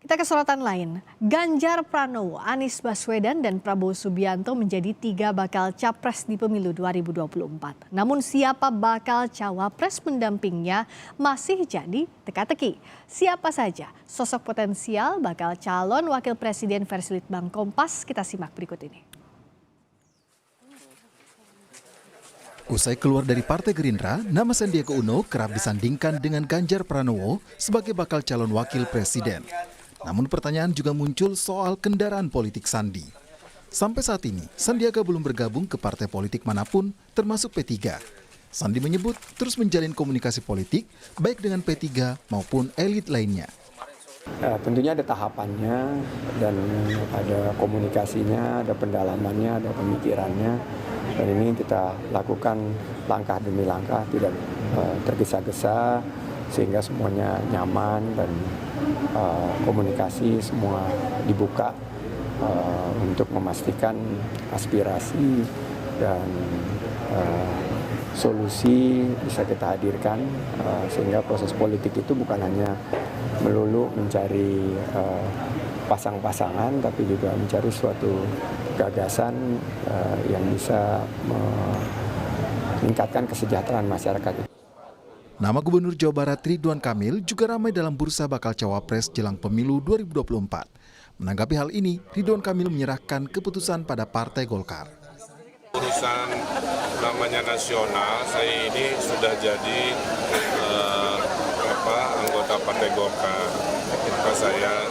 Kita ke sorotan lain. Ganjar Pranowo, Anies Baswedan, dan Prabowo Subianto menjadi 3 bakal capres di pemilu 2024. Namun siapa bakal cawapres pendampingnya masih jadi teka-teki. Siapa saja sosok potensial bakal calon wakil presiden versi Litbang Kompas? Kita simak berikut ini. Usai keluar dari Partai Gerindra, nama Sandiaga Uno kerap disandingkan dengan Ganjar Pranowo sebagai bakal calon wakil presiden. Namun pertanyaan juga muncul soal kendaraan politik Sandi. Sampai saat ini, Sandiaga belum bergabung ke partai politik manapun, termasuk P3. Sandi menyebut terus menjalin komunikasi politik, baik dengan P3 maupun elit lainnya. Tentunya ada tahapannya, dan ada komunikasinya, ada pendalamannya, ada pemikirannya. Dan ini kita lakukan langkah demi langkah, tidak tergesa-gesa, sehingga semuanya nyaman dan komunikasi semua dibuka untuk memastikan aspirasi dan solusi bisa kita hadirkan, sehingga proses politik itu bukan hanya melulu mencari pasang-pasangan, tapi juga mencari suatu gagasan yang bisa meningkatkan kesejahteraan masyarakat. Nama Gubernur Jawa Barat Ridwan Kamil juga ramai dalam bursa bakal cawapres jelang pemilu 2024. Menanggapi hal ini, Ridwan Kamil menyerahkan keputusan pada Partai Golkar. Urusan namanya nasional, saya ini sudah jadi anggota Partai Golkar. Maka saya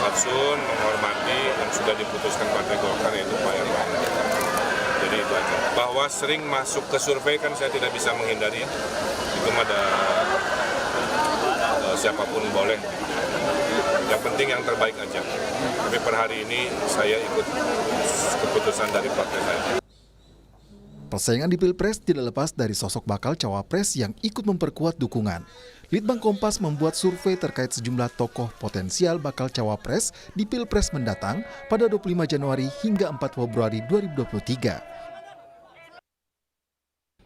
fatsun menghormati yang sudah diputuskan Partai Golkar, yaitu Pak Erlangga. Jadi itu aja. Bahwa sering masuk ke survei kan saya tidak bisa menghindari. Itu ada siapapun boleh. Yang penting yang terbaik aja. Tapi per hari ini saya ikut keputusan dari partai saya. Persaingan di Pilpres tidak lepas dari sosok bakal cawapres yang ikut memperkuat dukungan. Litbang Kompas membuat survei terkait sejumlah tokoh potensial bakal cawapres di Pilpres mendatang pada 25 Januari hingga 4 Februari 2023.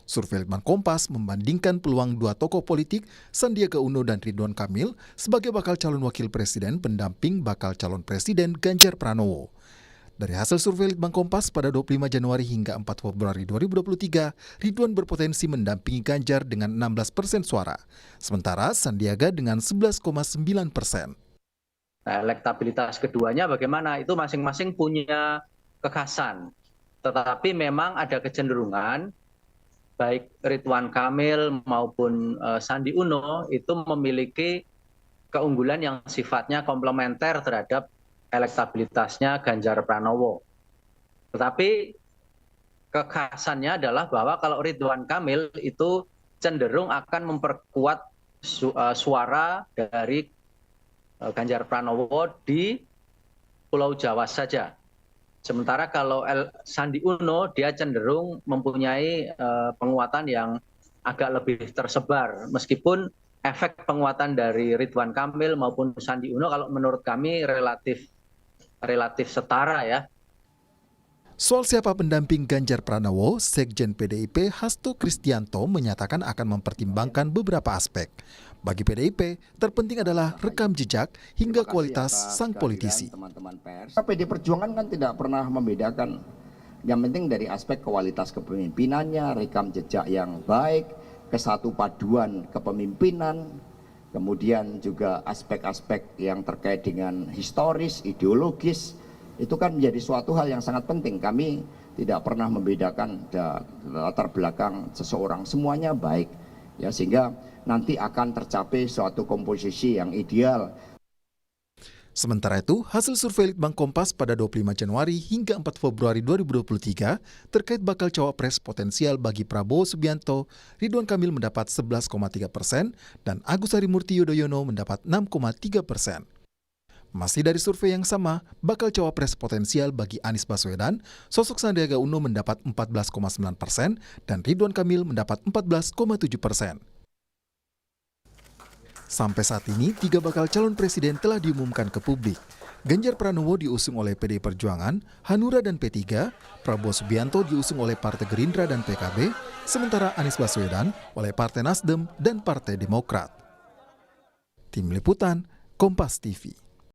Survei Litbang Kompas membandingkan peluang 2 tokoh politik, Sandiaga Uno dan Ridwan Kamil, sebagai bakal calon wakil presiden pendamping bakal calon presiden Ganjar Pranowo. Dari hasil survei Litbang Kompas pada 25 Januari hingga 4 Februari 2023, Ridwan berpotensi mendampingi Ganjar dengan 16% suara, sementara Sandiaga dengan 11,9%. Elektabilitas keduanya bagaimana? Itu masing-masing punya kekhasan. Tetapi memang ada kecenderungan baik Ridwan Kamil maupun Sandi Uno itu memiliki keunggulan yang sifatnya komplementer terhadap elektabilitasnya Ganjar Pranowo. Tetapi kekhasannya adalah bahwa kalau Ridwan Kamil itu cenderung akan memperkuat suara dari Ganjar Pranowo di Pulau Jawa saja. Sementara kalau Sandi Uno dia cenderung mempunyai penguatan yang agak lebih tersebar. Meskipun efek penguatan dari Ridwan Kamil maupun Sandi Uno kalau menurut kami relatif setara ya. Soal siapa pendamping Ganjar Pranowo, Sekjen PDIP Hasto Kristianto menyatakan akan mempertimbangkan beberapa aspek. Bagi PDIP, terpenting adalah rekam jejak hingga kualitas sang politisi. PD Perjuangan kan tidak pernah membedakan. Yang penting dari aspek kualitas kepemimpinannya, rekam jejak yang baik, kesatu paduan kepemimpinan, kemudian juga aspek-aspek yang terkait dengan historis, ideologis, itu kan menjadi suatu hal yang sangat penting. Kami tidak pernah membedakan latar belakang seseorang, semuanya baik, ya, sehingga nanti akan tercapai suatu komposisi yang ideal. Sementara itu, hasil survei Litbang Kompas pada 25 Januari hingga 4 Februari 2023 terkait bakal cawapres potensial bagi Prabowo Subianto, Ridwan Kamil mendapat 11,3% dan Agus Harimurti Yudhoyono mendapat 6,3%. Masih dari survei yang sama, bakal cawapres potensial bagi Anies Baswedan, sosok Sandiaga Uno mendapat 14,9% dan Ridwan Kamil mendapat 14,7%. Sampai saat ini, 3 bakal calon presiden telah diumumkan ke publik. Ganjar Pranowo diusung oleh PDI Perjuangan, Hanura dan P3, Prabowo Subianto diusung oleh Partai Gerindra dan PKB, sementara Anies Baswedan oleh Partai Nasdem dan Partai Demokrat. Tim Liputan, Kompas TV.